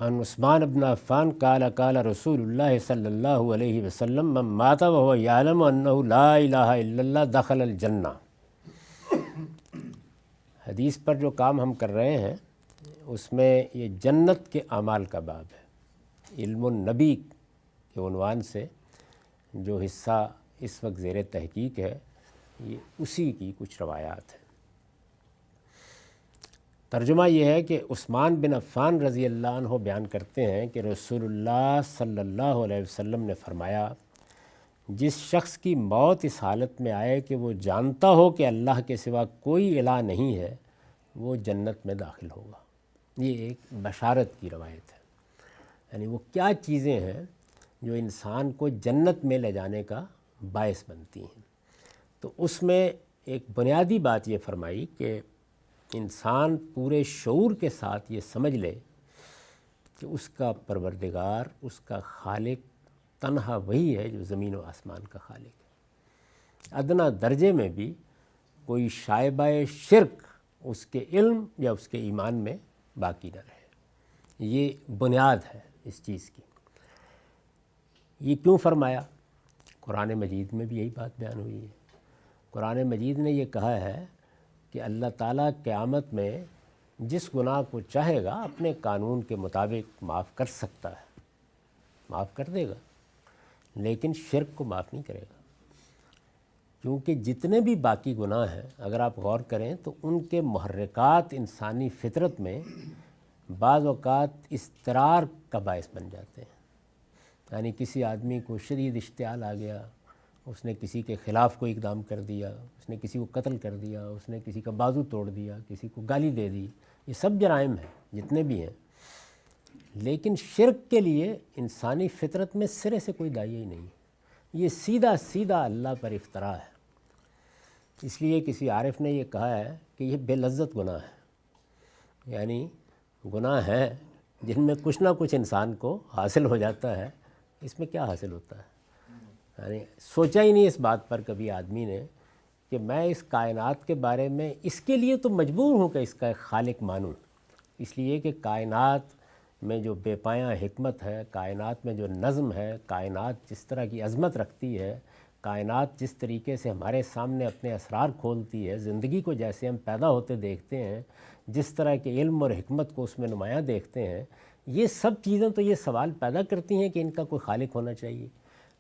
عن عثمان بن عفان قال قال رسول اللہ صلی اللہ علیہ وسلم من مات وهو یعلم انہ لا الہ الا اللہ دخل الجنہ۔ حدیث پر جو کام ہم کر رہے ہیں اس میں یہ جنت کے اعمال کا باب ہے۔ علم النبی کے عنوان سے جو حصہ اس وقت زیر تحقیق ہے یہ اسی کی کچھ روایات ہیں۔ ترجمہ یہ ہے کہ عثمان بن عفان رضی اللہ عنہ بیان کرتے ہیں کہ رسول اللہ صلی اللہ علیہ وسلم نے فرمایا، جس شخص کی موت اس حالت میں آئے کہ وہ جانتا ہو کہ اللہ کے سوا کوئی الہ نہیں ہے، وہ جنت میں داخل ہوگا۔ یہ ایک بشارت کی روایت ہے، یعنی وہ کیا چیزیں ہیں جو انسان کو جنت میں لے جانے کا باعث بنتی ہیں۔ تو اس میں ایک بنیادی بات یہ فرمائی کہ انسان پورے شعور کے ساتھ یہ سمجھ لے کہ اس کا پروردگار، اس کا خالق تنہا وہی ہے جو زمین و آسمان کا خالق ہے۔ ادنا درجے میں بھی کوئی شائبہ شرک اس کے علم یا اس کے ایمان میں باقی نہ رہے۔ یہ بنیاد ہے اس چیز کی۔ یہ کیوں فرمایا؟ قرآن مجید میں بھی یہی بات بیان ہوئی ہے۔ قرآن مجید نے یہ کہا ہے کہ اللہ تعالیٰ قیامت میں جس گناہ کو چاہے گا اپنے قانون کے مطابق معاف کر سکتا ہے، معاف کر دے گا، لیکن شرک کو معاف نہیں کرے گا، کیونکہ جتنے بھی باقی گناہ ہیں اگر آپ غور کریں تو ان کے محرکات انسانی فطرت میں بعض اوقات اضطرار کا باعث بن جاتے ہیں۔ یعنی کسی آدمی کو شدید اشتعال آ گیا، اس نے کسی کے خلاف کوئی اقدام کر دیا، اس نے کسی کو قتل کر دیا، اس نے کسی کا بازو توڑ دیا، کسی کو گالی دے دی، یہ سب جرائم ہیں جتنے بھی ہیں۔ لیکن شرک کے لیے انسانی فطرت میں سرے سے کوئی داعیہ ہی نہیں، یہ سیدھا سیدھا اللہ پر افطرا ہے۔ اس لیے کسی عارف نے یہ کہا ہے کہ یہ بے لذت گناہ ہے، یعنی گناہ ہیں جن میں کچھ نہ کچھ انسان کو حاصل ہو جاتا ہے، اس میں کیا حاصل ہوتا ہے؟ یعنی سوچا ہی نہیں اس بات پر کبھی آدمی نے کہ میں اس کائنات کے بارے میں اس کے لیے تو مجبور ہوں کہ اس کا ایک خالق مانوں، اس لیے کہ کائنات میں جو بے پایاں حکمت ہے، کائنات میں جو نظم ہے، کائنات جس طرح کی عظمت رکھتی ہے، کائنات جس طریقے سے ہمارے سامنے اپنے اسرار کھولتی ہے، زندگی کو جیسے ہم پیدا ہوتے دیکھتے ہیں، جس طرح کے علم اور حکمت کو اس میں نمایاں دیکھتے ہیں، یہ سب چیزیں تو یہ سوال پیدا کرتی ہیں کہ ان کا کوئی خالق ہونا چاہیے،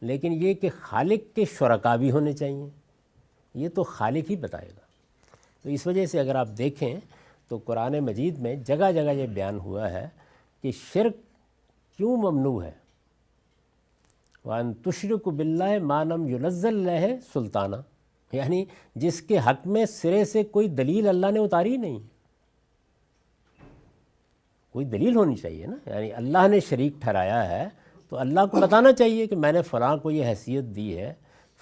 لیکن یہ کہ خالق کے شرکا بھی ہونے چاہیے، یہ تو خالق ہی بتائے گا۔ تو اس وجہ سے اگر آپ دیکھیں تو قرآن مجید میں جگہ جگہ یہ بیان ہوا ہے کہ شرک کیوں ممنوع ہے۔ وَأَن تُشْرِكُوا بِاللَّهِ مَا لَمْ يُنَزِّلْ لَهُ سُلْطَانًا، یعنی جس کے حق میں سرے سے کوئی دلیل اللہ نے اتاری نہیں، کوئی دلیل ہونی چاہیے نا، یعنی اللہ نے شریک ٹھہرایا ہے تو اللہ کو بتانا چاہیے کہ میں نے فلاں کو یہ حیثیت دی ہے،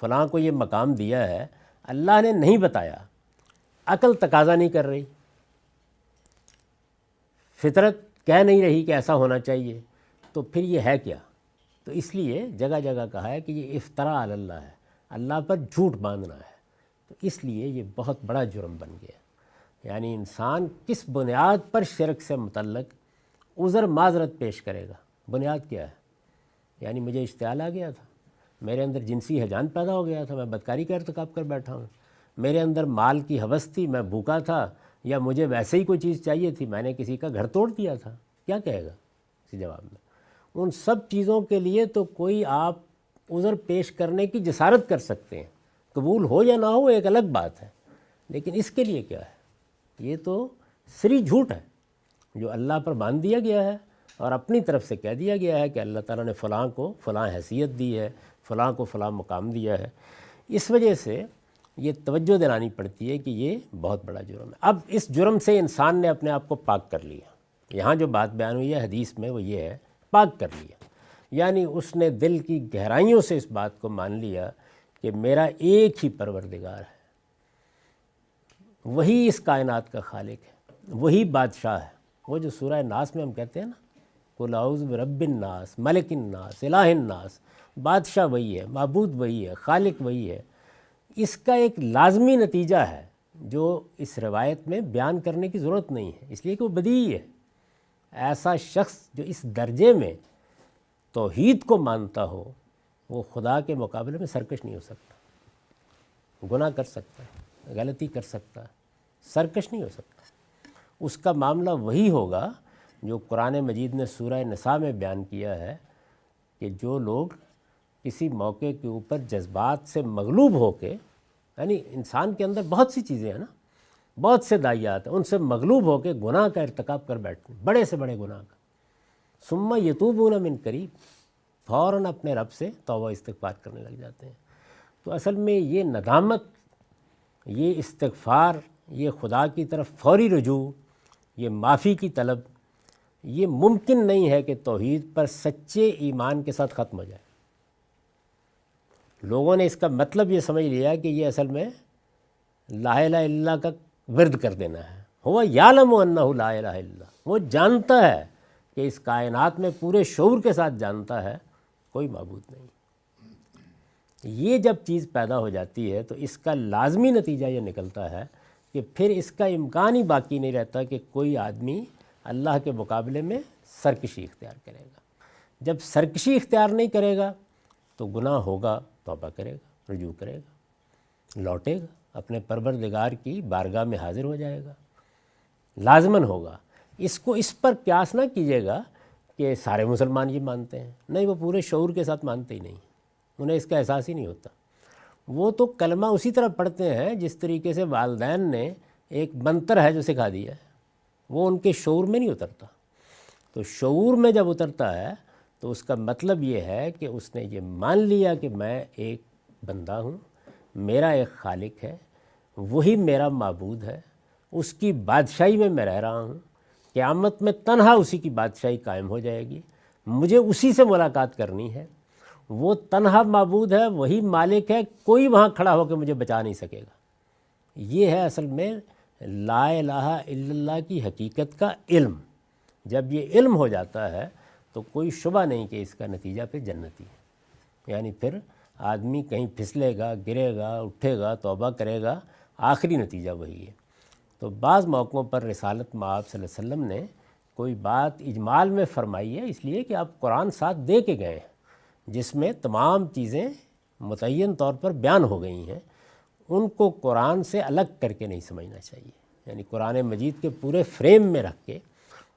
فلاں کو یہ مقام دیا ہے، اللہ نے نہیں بتایا، عقل تقاضا نہیں کر رہی، فطرت کہہ نہیں رہی کہ ایسا ہونا چاہیے، تو پھر یہ ہے کیا؟ تو اس لیے جگہ جگہ کہا ہے کہ یہ افطرا علی اللہ ہے، اللہ پر جھوٹ باندھنا ہے، تو اس لیے یہ بہت بڑا جرم بن گیا۔ یعنی انسان کس بنیاد پر شرک سے متعلق عذر معذرت پیش کرے گا؟ بنیاد کیا ہے؟ یعنی مجھے اشتعال آ گیا تھا، میرے اندر جنسی ہیجان پیدا ہو گیا تھا، میں بدکاری کا ارتکاب کر بیٹھا ہوں، میرے اندر مال کی ہوس تھی، میں بھوکا تھا، یا مجھے ویسے ہی کوئی چیز چاہیے تھی، میں نے کسی کا گھر توڑ دیا تھا، کیا کہے گا اسی جواب میں؟ ان سب چیزوں کے لیے تو کوئی آپ عذر پیش کرنے کی جسارت کر سکتے ہیں، قبول ہو یا نہ ہو ایک الگ بات ہے، لیکن اس کے لیے کیا ہے؟ یہ تو سری جھوٹ ہے جو اللہ پر باندھ دیا گیا ہے اور اپنی طرف سے کہہ دیا گیا ہے کہ اللہ تعالیٰ نے فلاں کو فلاں حیثیت دی ہے، فلاں کو فلاں مقام دیا ہے۔ اس وجہ سے یہ توجہ دلانی پڑتی ہے کہ یہ بہت بڑا جرم ہے۔ اب اس جرم سے انسان نے اپنے آپ کو پاک کر لیا، یہاں جو بات بیان ہوئی ہے حدیث میں وہ یہ ہے، پاک کر لیا، یعنی اس نے دل کی گہرائیوں سے اس بات کو مان لیا کہ میرا ایک ہی پروردگار ہے، وہی اس کائنات کا خالق ہے، وہی بادشاہ ہے۔ وہ جو سورہ ناس میں ہم کہتے ہیں نا، قُلْ اعوذ برب الناس ملک الناس الہ الناس، بادشاہ وہی ہے، معبود وہی ہے، خالق وہی ہے۔ اس کا ایک لازمی نتیجہ ہے جو اس روایت میں بیان کرنے کی ضرورت نہیں ہے، اس لیے کہ وہ بدیہی ہے، ایسا شخص جو اس درجے میں توحید کو مانتا ہو وہ خدا کے مقابلے میں سرکش نہیں ہو سکتا، گناہ کر سکتا ہے، غلطی کر سکتا ہے، سرکش نہیں ہو سکتا۔ اس کا معاملہ وہی ہوگا جو قرآن مجید نے سورہ نساء میں بیان کیا ہے کہ جو لوگ کسی موقع کے اوپر جذبات سے مغلوب ہو کے، یعنی انسان کے اندر بہت سی چیزیں ہیں نا، بہت سے داعیات ہیں، ان سے مغلوب ہو کے گناہ کا ارتکاب کر بیٹھتے ہیں، بڑے سے بڑے گناہ کا، ثم یتوبون من قریب، فوراً اپنے رب سے توبہ استغفار کرنے لگ جاتے ہیں۔ تو اصل میں یہ ندامت، یہ استغفار، یہ خدا کی طرف فوری رجوع، یہ معافی کی طلب، یہ ممکن نہیں ہے کہ توحید پر سچے ایمان کے ساتھ ختم ہو جائے۔ لوگوں نے اس کا مطلب یہ سمجھ لیا کہ یہ اصل میں لا الہ الا اللہ کا ورد کر دینا ہے۔ ہوا یعلم انہ لا الہ الا اللہ، وہ جانتا ہے کہ اس کائنات میں پورے شعور کے ساتھ جانتا ہے کوئی معبود نہیں۔ یہ جب چیز پیدا ہو جاتی ہے تو اس کا لازمی نتیجہ یہ نکلتا ہے کہ پھر اس کا امکان ہی باقی نہیں رہتا کہ کوئی آدمی اللہ کے مقابلے میں سرکشی اختیار کرے گا۔ جب سرکشی اختیار نہیں کرے گا تو گناہ ہوگا، توبہ کرے گا، رجوع کرے گا، لوٹے گا، اپنے پروردگار کی بارگاہ میں حاضر ہو جائے گا، لازماً ہوگا۔ اس کو اس پر قیاس نہ کیجیے گا کہ سارے مسلمان یہ مانتے ہیں، نہیں، وہ پورے شعور کے ساتھ مانتے ہی نہیں، انہیں اس کا احساس ہی نہیں ہوتا۔ وہ تو کلمہ اسی طرح پڑھتے ہیں جس طریقے سے والدین نے ایک منتر ہے جو سکھا دیا ہے، وہ ان کے شعور میں نہیں اترتا۔ تو شعور میں جب اترتا ہے تو اس کا مطلب یہ ہے کہ اس نے یہ مان لیا کہ میں ایک بندہ ہوں، میرا ایک خالق ہے، وہی میرا معبود ہے، اس کی بادشاہی میں میں رہ رہا ہوں، قیامت میں تنہا اسی کی بادشاہی قائم ہو جائے گی، مجھے اسی سے ملاقات کرنی ہے، وہ تنہا معبود ہے، وہی مالک ہے، کوئی وہاں کھڑا ہو کے مجھے بچا نہیں سکے گا۔ یہ ہے اصل میں لا الہ الا اللہ کی حقیقت کا علم۔ جب یہ علم ہو جاتا ہے تو کوئی شبہ نہیں کہ اس کا نتیجہ پھر جنتی ہے، یعنی پھر آدمی کہیں پھسلے گا، گرے گا، اٹھے گا، توبہ کرے گا، آخری نتیجہ وہی ہے۔ تو بعض موقعوں پر رسالت مآب صلی اللہ علیہ وسلم نے کوئی بات اجمال میں فرمائی ہے، اس لیے کہ آپ قرآن ساتھ دے کے گئے ہیں جس میں تمام چیزیں متعین طور پر بیان ہو گئی ہیں، ان کو قرآن سے الگ کر کے نہیں سمجھنا چاہیے، یعنی قرآن مجید کے پورے فریم میں رکھ کے۔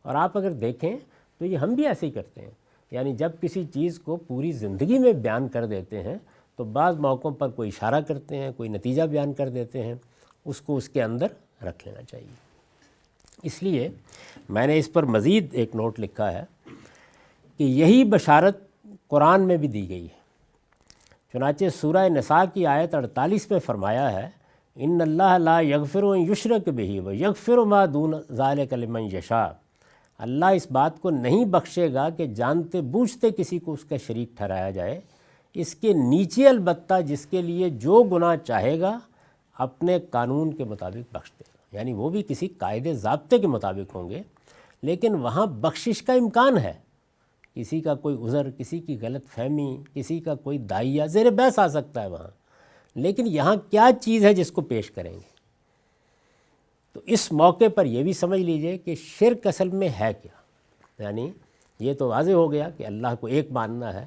اور آپ اگر دیکھیں تو یہ ہم بھی ایسے ہی کرتے ہیں، یعنی جب کسی چیز کو پوری زندگی میں بیان کر دیتے ہیں تو بعض موقعوں پر کوئی اشارہ کرتے ہیں، کوئی نتیجہ بیان کر دیتے ہیں، اس کو اس کے اندر رکھ لینا چاہیے۔ اس لیے میں نے اس پر مزید ایک نوٹ لکھا ہے کہ یہی بشارت قرآن میں بھی دی گئی ہے۔ چنانچہ سورہ نساء کی آیت 48 میں فرمایا ہے، ان اللہ لا یغفر ان یشرک بہ ویغفر ما دون ذلک لمن یشاء، اللہ اس بات کو نہیں بخشے گا کہ جانتے بوجھتے کسی کو اس کا شریک ٹھہرایا جائے، اس کے نیچے البتہ جس کے لیے جو گناہ چاہے گا اپنے قانون کے مطابق بخش دے گا، یعنی وہ بھی کسی قاعدے ضابطے کے مطابق ہوں گے، لیکن وہاں بخشش کا امکان ہے۔ کسی کا کوئی عذر، کسی کی غلط فہمی، کسی کا کوئی داعیہ زیر بحث آ سکتا ہے وہاں، لیکن یہاں کیا چیز ہے جس کو پیش کریں گے؟ تو اس موقع پر یہ بھی سمجھ لیجئے کہ شرک اصل میں ہے کیا، یعنی یہ تو واضح ہو گیا کہ اللہ کو ایک ماننا ہے،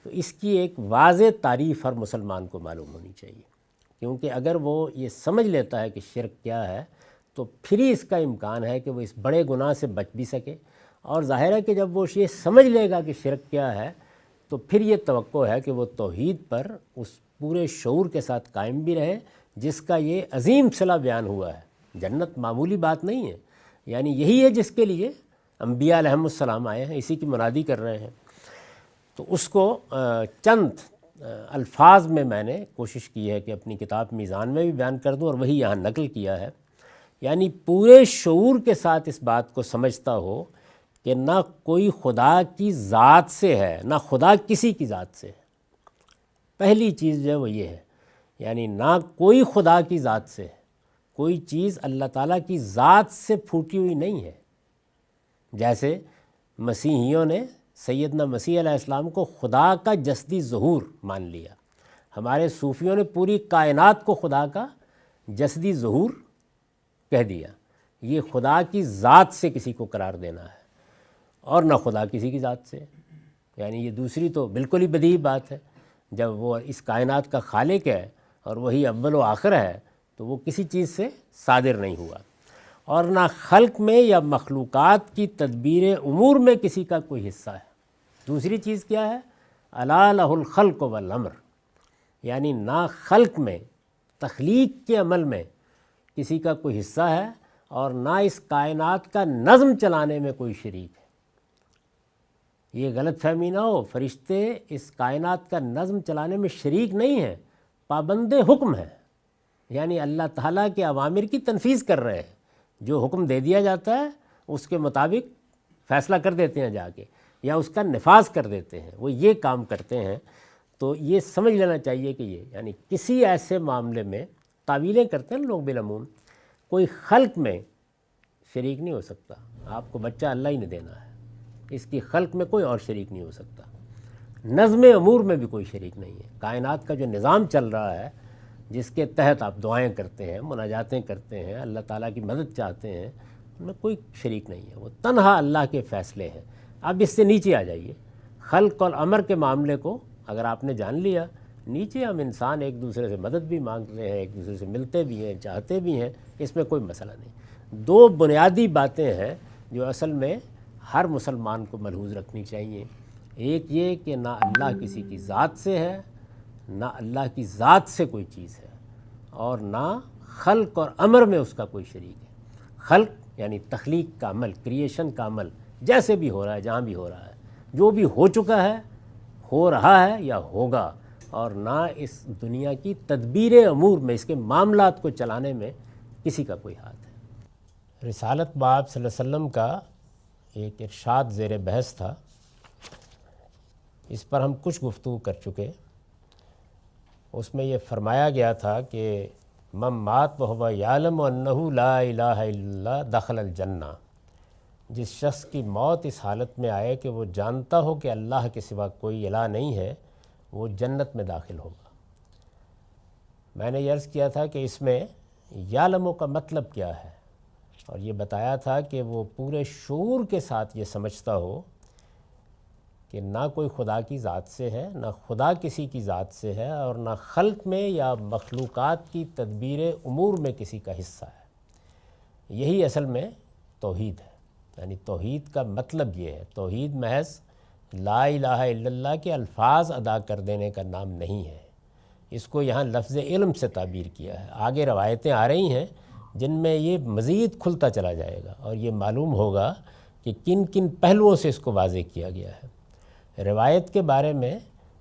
تو اس کی ایک واضح تعریف ہر مسلمان کو معلوم ہونی چاہیے، کیونکہ اگر وہ یہ سمجھ لیتا ہے کہ شرک کیا ہے تو پھر ہی اس کا امکان ہے کہ وہ اس بڑے گناہ سے بچ بھی سکے، اور ظاہر ہے کہ جب وہ یہ سمجھ لے گا کہ شرک کیا ہے تو پھر یہ توقع ہے کہ وہ توحید پر اس پورے شعور کے ساتھ قائم بھی رہے جس کا یہ عظیم صلہ بیان ہوا ہے۔ جنت معمولی بات نہیں ہے، یعنی یہی ہے جس کے لیے انبیاء علیہم السلام آئے ہیں، اسی کی منادی کر رہے ہیں۔ تو اس کو چند الفاظ میں نے کوشش کی ہے کہ اپنی کتاب میزان میں بھی بیان کر دوں، اور وہی یہاں نقل کیا ہے، یعنی پورے شعور کے ساتھ اس بات کو سمجھتا ہو کہ نہ کوئی خدا کی ذات سے ہے، نہ خدا کسی کی ذات سے ہے۔ پہلی چیز جو ہے وہ یہ ہے، یعنی نہ کوئی خدا کی ذات سے ہے، کوئی چیز اللہ تعالیٰ کی ذات سے پھوٹی ہوئی نہیں ہے۔ جیسے مسیحیوں نے سیدنا مسیح علیہ السلام کو خدا کا جسدی ظہور مان لیا، ہمارے صوفیوں نے پوری کائنات کو خدا کا جسدی ظہور کہہ دیا۔ یہ خدا کی ذات سے کسی کو قرار دینا ہے۔ اور نہ خدا کسی کی ذات سے، یعنی یہ دوسری تو بالکل ہی بدیہی بات ہے۔ جب وہ اس کائنات کا خالق ہے اور وہی اول و آخر ہے تو وہ کسی چیز سے صادر نہیں ہوا، اور نہ خلق میں یا مخلوقات کی تدبیر امور میں کسی کا کوئی حصہ ہے۔ دوسری چیز کیا ہے؟ الا لہ الخلق والامر، یعنی نہ خلق میں، تخلیق کے عمل میں کسی کا کوئی حصہ ہے، اور نہ اس کائنات کا نظم چلانے میں کوئی شریک ہے۔ یہ غلط فہمی نہ ہو، فرشتے اس کائنات کا نظم چلانے میں شریک نہیں ہیں، پابند حکم ہیں، یعنی اللہ تعالیٰ کے اوامر کی تنفیذ کر رہے ہیں۔ جو حکم دے دیا جاتا ہے اس کے مطابق فیصلہ کر دیتے ہیں جا کے، یا اس کا نفاذ کر دیتے ہیں، وہ یہ کام کرتے ہیں۔ تو یہ سمجھ لینا چاہیے کہ یہ یعنی کسی ایسے معاملے میں تعویلیں کرتے ہیں لوگ بالعموم، کوئی خلق میں شریک نہیں ہو سکتا۔ آپ کو بچہ اللہ ہی نے دینا ہے، اس کی خلق میں کوئی اور شریک نہیں ہو سکتا۔ نظم امور میں بھی کوئی شریک نہیں ہے۔ کائنات کا جو نظام چل رہا ہے، جس کے تحت آپ دعائیں کرتے ہیں، مناجاتیں کرتے ہیں، اللہ تعالیٰ کی مدد چاہتے ہیں، ان میں کوئی شریک نہیں ہے، وہ تنہا اللہ کے فیصلے ہیں۔ اب اس سے نیچے آ جائیے، خلق اور امر کے معاملے کو اگر آپ نے جان لیا، نیچے ہم انسان ایک دوسرے سے مدد بھی مانگتے ہیں، ایک دوسرے سے ملتے بھی ہیں، چاہتے بھی ہیں، اس میں کوئی مسئلہ نہیں۔ دو بنیادی باتیں ہیں جو اصل میں ہر مسلمان کو ملحوظ رکھنی چاہیے۔ ایک یہ کہ نہ اللہ کسی کی ذات سے ہے، نہ اللہ کی ذات سے کوئی چیز ہے، اور نہ خلق اور امر میں اس کا کوئی شریک ہے۔ خلق یعنی تخلیق کا عمل، کریشن کا عمل، جیسے بھی ہو رہا ہے، جہاں بھی ہو رہا ہے، جو بھی ہو چکا ہے، ہو رہا ہے یا ہوگا، اور نہ اس دنیا کی تدبیر امور میں، اس کے معاملات کو چلانے میں کسی کا کوئی ہاتھ ہے۔ رسالت باب صلی اللہ علیہ وسلم کا ایک ارشاد زیر بحث تھا، اس پر ہم کچھ گفتگو کر چکے۔ اس میں یہ فرمایا گیا تھا کہ من مات وہو یعلم انہ لا الہ الا اللہ دخل الجنہ، جس شخص کی موت اس حالت میں آئے کہ وہ جانتا ہو کہ اللہ کے سوا کوئی الہ نہیں ہے، وہ جنت میں داخل ہوگا۔ میں نے یہ عرض کیا تھا کہ اس میں یعلموں کا مطلب کیا ہے، اور یہ بتایا تھا کہ وہ پورے شعور کے ساتھ یہ سمجھتا ہو کہ نہ کوئی خدا کی ذات سے ہے، نہ خدا کسی کی ذات سے ہے، اور نہ خلق میں یا مخلوقات کی تدبیر امور میں کسی کا حصہ ہے۔ یہی اصل میں توحید ہے، یعنی توحید کا مطلب یہ ہے۔ توحید محض لا الہ الا اللہ کے الفاظ ادا کر دینے کا نام نہیں ہے، اس کو یہاں لفظ علم سے تعبیر کیا ہے۔ آگے روایتیں آ رہی ہیں جن میں یہ مزید کھلتا چلا جائے گا، اور یہ معلوم ہوگا کہ کن کن پہلوؤں سے اس کو واضح کیا گیا ہے۔ روایت کے بارے میں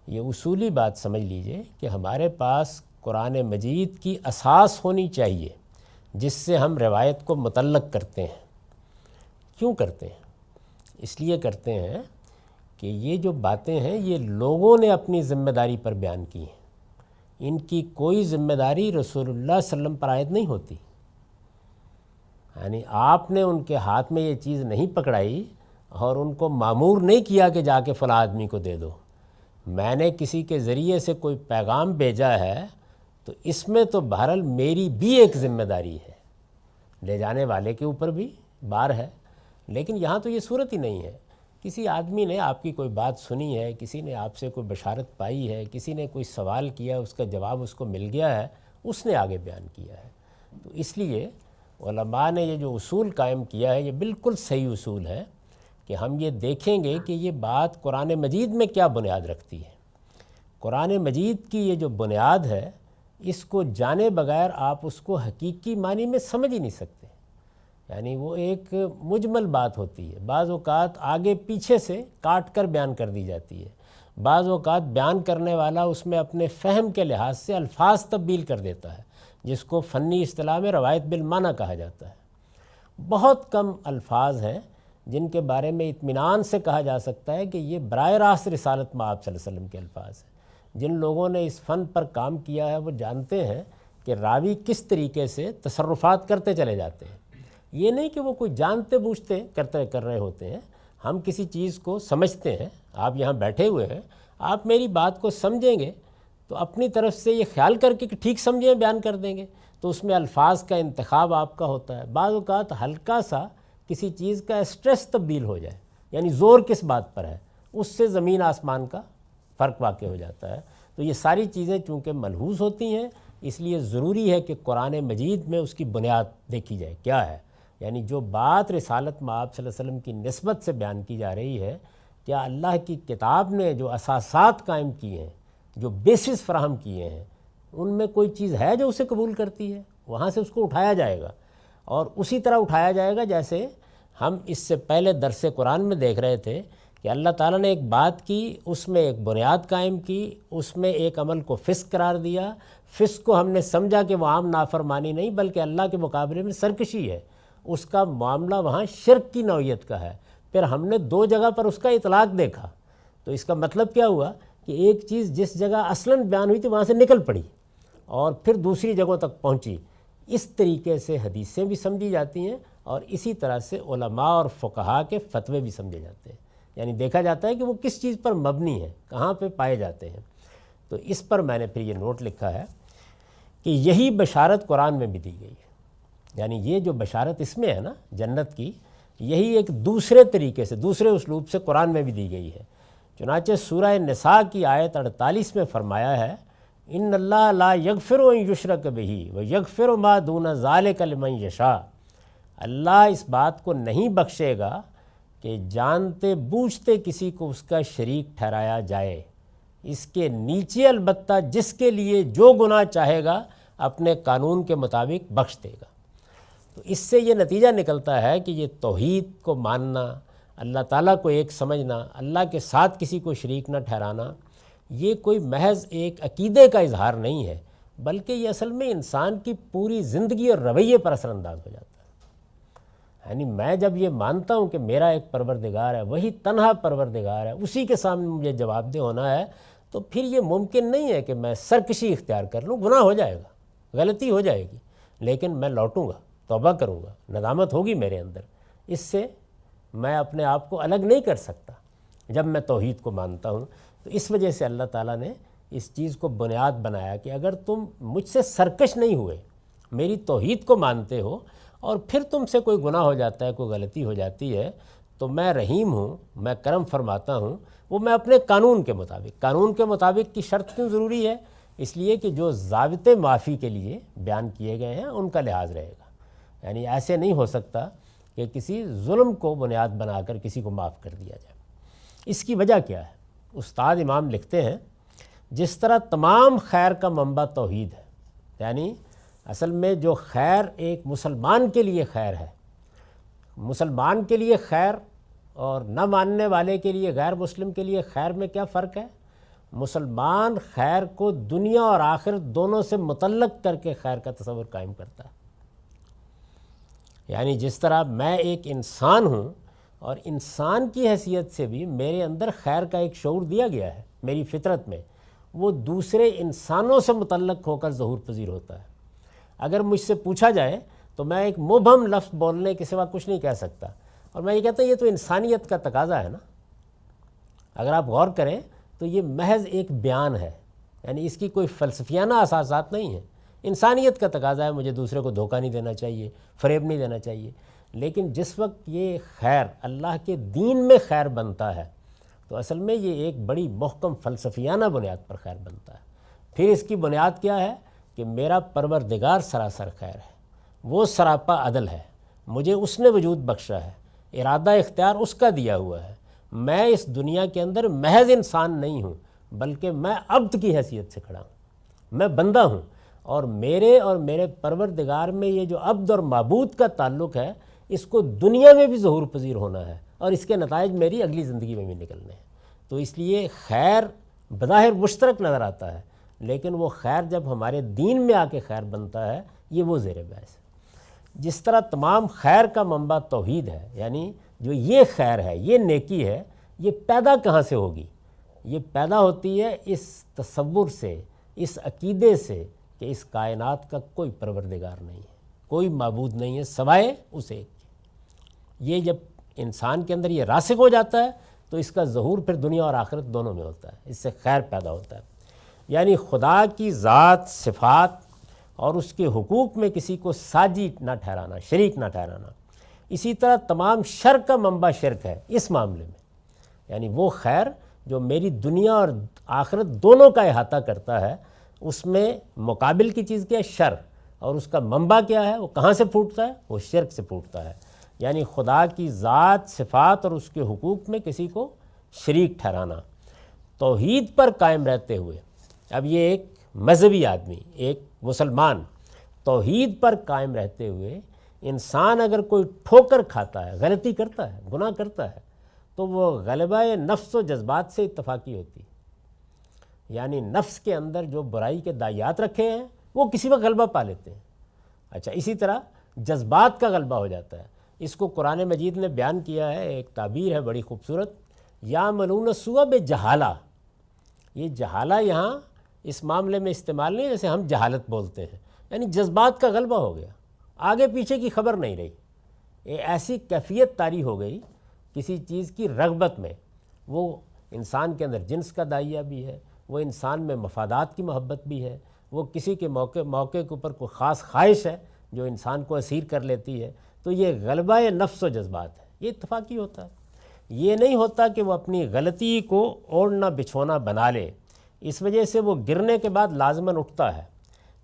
یہ اصولی بات سمجھ لیجئے کہ ہمارے پاس قرآن مجید کی اساس ہونی چاہیے جس سے ہم روایت کو متعلق کرتے ہیں۔ کیوں کرتے ہیں؟ اس لیے کرتے ہیں کہ یہ جو باتیں ہیں یہ لوگوں نے اپنی ذمہ داری پر بیان کی ہیں، ان کی کوئی ذمہ داری رسول اللہ صلی اللہ علیہ وسلم پر عائد نہیں ہوتی۔ یعنی آپ نے ان کے ہاتھ میں یہ چیز نہیں پکڑائی اور ان کو مامور نہیں کیا کہ جا کے فلاں آدمی کو دے دو۔ میں نے کسی کے ذریعے سے کوئی پیغام بھیجا ہے تو اس میں تو بہرحال میری بھی ایک ذمہ داری ہے، لے جانے والے کے اوپر بھی بار ہے۔ لیکن یہاں تو یہ صورت ہی نہیں ہے۔ کسی آدمی نے آپ کی کوئی بات سنی ہے، کسی نے آپ سے کوئی بشارت پائی ہے، کسی نے کوئی سوال کیا، اس کا جواب اس کو مل گیا ہے، اس نے آگے بیان کیا ہے۔ تو اس لیے علماء نے یہ جو اصول قائم کیا ہے یہ بالکل صحیح اصول ہے کہ ہم یہ دیکھیں گے کہ یہ بات قرآن مجید میں کیا بنیاد رکھتی ہے۔ قرآن مجید کی یہ جو بنیاد ہے، اس کو جانے بغیر آپ اس کو حقیقی معنی میں سمجھ ہی نہیں سکتے۔ یعنی وہ ایک مجمل بات ہوتی ہے، بعض اوقات آگے پیچھے سے کاٹ کر بیان کر دی جاتی ہے، بعض اوقات بیان کرنے والا اس میں اپنے فہم کے لحاظ سے الفاظ تبدیل کر دیتا ہے، جس کو فنی اصطلاح میں روایت بالمعنی کہا جاتا ہے۔ بہت کم الفاظ ہیں جن کے بارے میں اطمینان سے کہا جا سکتا ہے کہ یہ براہ راست رسالت مآب صلی اللہ علیہ وسلم کے الفاظ ہیں۔ جن لوگوں نے اس فن پر کام کیا ہے وہ جانتے ہیں کہ راوی کس طریقے سے تصرفات کرتے چلے جاتے ہیں۔ یہ نہیں کہ وہ کوئی جانتے بوجھتے کر رہے ہوتے ہیں۔ ہم کسی چیز کو سمجھتے ہیں، آپ یہاں بیٹھے ہوئے ہیں، آپ میری بات کو سمجھیں گے تو اپنی طرف سے یہ خیال کر کے کہ ٹھیک سمجھیں بیان کر دیں گے، تو اس میں الفاظ کا انتخاب آپ کا ہوتا ہے۔ بعض اوقات ہلکا سا کسی چیز کا اسٹریس تبدیل ہو جائے یعنی زور کس بات پر ہے، اس سے زمین آسمان کا فرق واقع ہو جاتا ہے۔ تو یہ ساری چیزیں چونکہ ملحوظ ہوتی ہیں، اس لیے ضروری ہے کہ قرآن مجید میں اس کی بنیاد دیکھی جائے کیا ہے، یعنی جو بات رسالت مآب صلی اللہ علیہ وسلم کی نسبت سے بیان کی جا رہی ہے، کیا اللہ کی کتاب نے جو اساسات قائم کیے ہیں، جو بیسس فراہم کیے ہیں، ان میں کوئی چیز ہے جو اسے قبول کرتی ہے، وہاں سے اس کو اٹھایا جائے گا، اور اسی طرح اٹھایا جائے گا جیسے ہم اس سے پہلے درس قرآن میں دیکھ رہے تھے کہ اللہ تعالیٰ نے ایک بات کی، اس میں ایک بنیاد قائم کی، اس میں ایک عمل کو فسق قرار دیا، فسق کو ہم نے سمجھا کہ وہ عام نافرمانی نہیں بلکہ اللہ کے مقابلے میں سرکشی ہے، اس کا معاملہ وہاں شرک کی نوعیت کا ہے۔ پھر ہم نے دو جگہ پر اس کا اطلاق دیکھا، تو اس کا مطلب کیا ہوا کہ ایک چیز جس جگہ اصلاً بیان ہوئی تھی وہاں سے نکل پڑی اور پھر دوسری جگہوں تک پہنچی۔ اس طریقے سے حدیثیں بھی سمجھی جاتی ہیں اور اسی طرح سے علماء اور فقہاء کے فتوے بھی سمجھے جاتے ہیں، یعنی دیکھا جاتا ہے کہ وہ کس چیز پر مبنی ہے، کہاں پہ پائے جاتے ہیں۔ تو اس پر میں نے پھر یہ نوٹ لکھا ہے کہ یہی بشارت قرآن میں بھی دی گئی ہے، یعنی یہ جو بشارت اس میں ہے نا جنت کی، یہی ایک دوسرے طریقے سے دوسرے اسلوب سے قرآن میں بھی دی گئی ہے۔ چنانچہ سورہ نساء کی آیت 48 میں فرمایا ہے، ان اللہ لا یغفر ان یشرک بہ ویغفر ما دون ذلک لمن یشاء، اللہ اس بات کو نہیں بخشے گا کہ جانتے بوجھتے کسی کو اس کا شریک ٹھہرایا جائے، اس کے نیچے البتہ جس کے لیے جو گناہ چاہے گا اپنے قانون کے مطابق بخش دے گا۔ تو اس سے یہ نتیجہ نکلتا ہے کہ یہ توحید کو ماننا، اللہ تعالیٰ کو ایک سمجھنا، اللہ کے ساتھ کسی کو شریک نہ ٹھہرانا، یہ کوئی محض ایک عقیدے کا اظہار نہیں ہے بلکہ یہ اصل میں انسان کی پوری زندگی اور رویے پر اثر انداز ہو جاتا ہے۔ یعنی میں جب یہ مانتا ہوں کہ میرا ایک پروردگار ہے، وہی تنہا پروردگار ہے، اسی کے سامنے مجھے جواب دہ ہونا ہے، تو پھر یہ ممکن نہیں ہے کہ میں سرکشی اختیار کر لوں، گناہ ہو جائے گا، غلطی ہو جائے گی، لیکن میں لوٹوں گا، توبہ کروں گا، ندامت ہوگی میرے اندر، اس سے میں اپنے آپ کو الگ نہیں کر سکتا جب میں توحید کو مانتا ہوں۔ تو اس وجہ سے اللہ تعالیٰ نے اس چیز کو بنیاد بنایا کہ اگر تم مجھ سے سرکش نہیں ہوئے، میری توحید کو مانتے ہو اور پھر تم سے کوئی گناہ ہو جاتا ہے، کوئی غلطی ہو جاتی ہے، تو میں رحیم ہوں، میں کرم فرماتا ہوں، وہ میں اپنے قانون کے مطابق کی شرط کیوں ضروری ہے؟ اس لیے کہ جو ضابطے معافی کے لیے بیان کیے گئے ہیں ان کا لحاظ رہے گا، یعنی ایسے نہیں ہو سکتا کہ کسی ظلم کو بنیاد بنا کر کسی کو معاف کر دیا جائے۔ اس کی وجہ کیا ہے؟ استاد امام لکھتے ہیں، جس طرح تمام خیر کا منبع توحید ہے، یعنی اصل میں جو خیر ایک مسلمان کے لیے خیر ہے، مسلمان کے لیے خیر اور نہ ماننے والے کے لیے، غیر مسلم کے لیے خیر میں کیا فرق ہے؟ مسلمان خیر کو دنیا اور آخرت دونوں سے متعلق کر کے خیر کا تصور قائم کرتا ہے، یعنی جس طرح میں ایک انسان ہوں اور انسان کی حیثیت سے بھی میرے اندر خیر کا ایک شعور دیا گیا ہے، میری فطرت میں وہ دوسرے انسانوں سے متعلق ہو کر ظہور پذیر ہوتا ہے۔ اگر مجھ سے پوچھا جائے تو میں ایک مبہم لفظ بولنے کے سوا کچھ نہیں کہہ سکتا، اور میں یہ کہتا ہوں یہ تو انسانیت کا تقاضا ہے نا۔ اگر آپ غور کریں تو یہ محض ایک بیان ہے، یعنی اس کی کوئی فلسفیانہ اساسات نہیں ہیں، انسانیت کا تقاضا ہے، مجھے دوسرے کو دھوکہ نہیں دینا چاہیے، فریب نہیں دینا چاہیے۔ لیکن جس وقت یہ خیر اللہ کے دین میں خیر بنتا ہے تو اصل میں یہ ایک بڑی محکم فلسفیانہ بنیاد پر خیر بنتا ہے۔ پھر اس کی بنیاد کیا ہے کہ میرا پروردگار سراسر خیر ہے، وہ سراپا عدل ہے، مجھے اس نے وجود بخشا ہے، ارادہ اختیار اس کا دیا ہوا ہے، میں اس دنیا کے اندر محض انسان نہیں ہوں بلکہ میں عبد کی حیثیت سے کھڑا ہوں، میں بندہ ہوں، اور میرے پروردگار میں یہ جو عبد اور معبود کا تعلق ہے اس کو دنیا میں بھی ظہور پذیر ہونا ہے اور اس کے نتائج میری اگلی زندگی میں بھی نکلنے ہیں۔ تو اس لیے خیر بظاہر مشترک نظر آتا ہے، لیکن وہ خیر جب ہمارے دین میں آ کے خیر بنتا ہے یہ وہ زیر بحث ہے۔ جس طرح تمام خیر کا منبع توحید ہے، یعنی جو یہ خیر ہے، یہ نیکی ہے، یہ پیدا کہاں سے ہوگی؟ یہ پیدا ہوتی ہے اس تصور سے، اس عقیدے سے کہ اس کائنات کا کوئی پروردگار نہیں ہے، کوئی معبود نہیں ہے سوائے اس ایک کے۔ یہ جب انسان کے اندر یہ راسخ ہو جاتا ہے تو اس کا ظہور پھر دنیا اور آخرت دونوں میں ہوتا ہے، اس سے خیر پیدا ہوتا ہے۔ یعنی خدا کی ذات، صفات اور اس کے حقوق میں کسی کو ساجی نہ ٹھہرانا، شریک نہ ٹھہرانا، اسی طرح تمام شر کا منبع شرک ہے اس معاملے میں، یعنی وہ خیر جو میری دنیا اور آخرت دونوں کا احاطہ کرتا ہے، اس میں مقابل کی چیز کیا ہے؟ شر، اور اس کا منبع کیا ہے؟ وہ کہاں سے پھوٹتا ہے؟ وہ شرک سے پھوٹتا ہے، یعنی خدا کی ذات، صفات اور اس کے حقوق میں کسی کو شریک ٹھہرانا۔ توحید پر قائم رہتے ہوئے، اب یہ ایک مذہبی آدمی، ایک مسلمان، توحید پر قائم رہتے ہوئے انسان اگر کوئی ٹھوکر کھاتا ہے، غلطی کرتا ہے، گناہ کرتا ہے، تو وہ غلبہ نفس و جذبات سے اتفاقی ہوتی ہے، یعنی نفس کے اندر جو برائی کے دائیات رکھے ہیں وہ کسی وقت غلبہ پا لیتے ہیں۔ اچھا، اسی طرح جذبات کا غلبہ ہو جاتا ہے۔ اس کو قرآن مجید نے بیان کیا ہے، ایک تعبیر ہے بڑی خوبصورت، یعملون السوء بجہالہ۔ یہ جہالہ یہاں اس معاملے میں استعمال نہیں جیسے ہم جہالت بولتے ہیں، یعنی جذبات کا غلبہ ہو گیا، آگے پیچھے کی خبر نہیں رہی، یہ ایسی کیفیت طاری ہو گئی کسی چیز کی رغبت میں، وہ انسان کے اندر جنس کا داعیہ بھی ہے، وہ انسان میں مفادات کی محبت بھی ہے، وہ کسی کے موقع کے اوپر کوئی خاص خواہش ہے جو انسان کو اسیر کر لیتی ہے، تو یہ غلبہ نفس و جذبات ہے، یہ اتفاقی ہوتا ہے۔ یہ نہیں ہوتا کہ وہ اپنی غلطی کو اوڑھنا بچھونا بنا لے، اس وجہ سے وہ گرنے کے بعد لازماً اٹھتا ہے۔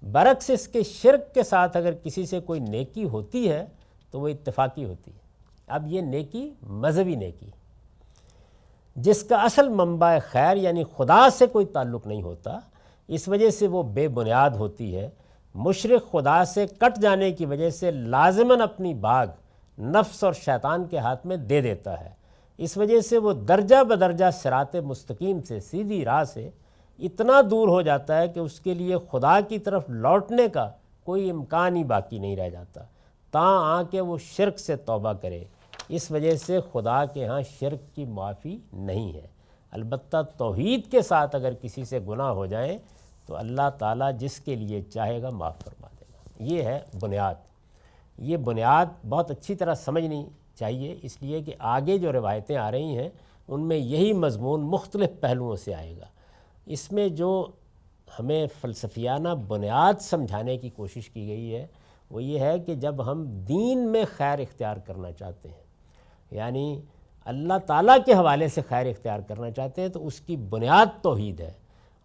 برعکس اس کے شرک کے ساتھ اگر کسی سے کوئی نیکی ہوتی ہے تو وہ اتفاقی ہوتی ہے۔ اب یہ نیکی مذہبی نیکی جس کا اصل منبع خیر یعنی خدا سے کوئی تعلق نہیں ہوتا، اس وجہ سے وہ بے بنیاد ہوتی ہے۔ مشرک خدا سے کٹ جانے کی وجہ سے لازماً اپنی باغ نفس اور شیطان کے ہاتھ میں دے دیتا ہے، اس وجہ سے وہ درجہ بدرجہ صراط مستقیم سے، سیدھی راہ سے اتنا دور ہو جاتا ہے کہ اس کے لیے خدا کی طرف لوٹنے کا کوئی امکان ہی باقی نہیں رہ جاتا، تاں آ کے وہ شرک سے توبہ کرے۔ اس وجہ سے خدا کے ہاں شرک کی معافی نہیں ہے۔ البتہ توحید کے ساتھ اگر کسی سے گناہ ہو جائیں تو اللہ تعالیٰ جس کے لیے چاہے گا معاف فرما دے گا۔ یہ ہے بنیاد۔ یہ بنیاد بہت اچھی طرح سمجھنی چاہیے، اس لیے کہ آگے جو روایتیں آ رہی ہیں ان میں یہی مضمون مختلف پہلوؤں سے آئے گا۔ اس میں جو ہمیں فلسفیانہ بنیاد سمجھانے کی کوشش کی گئی ہے وہ یہ ہے کہ جب ہم دین میں خیر اختیار کرنا چاہتے ہیں، یعنی اللہ تعالیٰ کے حوالے سے خیر اختیار کرنا چاہتے ہیں، تو اس کی بنیاد توحید ہے،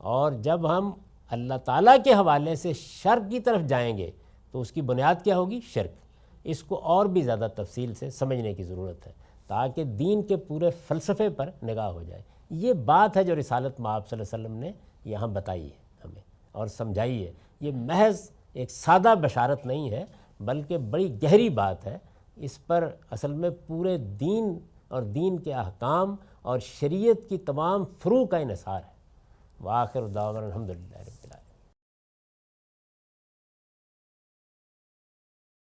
اور جب ہم اللہ تعالیٰ کے حوالے سے شر کی طرف جائیں گے تو اس کی بنیاد کیا ہوگی؟ شرک۔ اس کو اور بھی زیادہ تفصیل سے سمجھنے کی ضرورت ہے تاکہ دین کے پورے فلسفے پر نگاہ ہو جائے۔ یہ بات ہے جو رسالت مآب صلی اللہ علیہ وسلم نے یہاں بتائی ہے ہمیں اور سمجھائی ہے۔ یہ محض ایک سادہ بشارت نہیں ہے بلکہ بڑی گہری بات ہے، اس پر اصل میں پورے دین اور دین کے احکام اور شریعت کی تمام فروع کا انحصار ہے۔ وآخر دعوانا الحمدللہ۔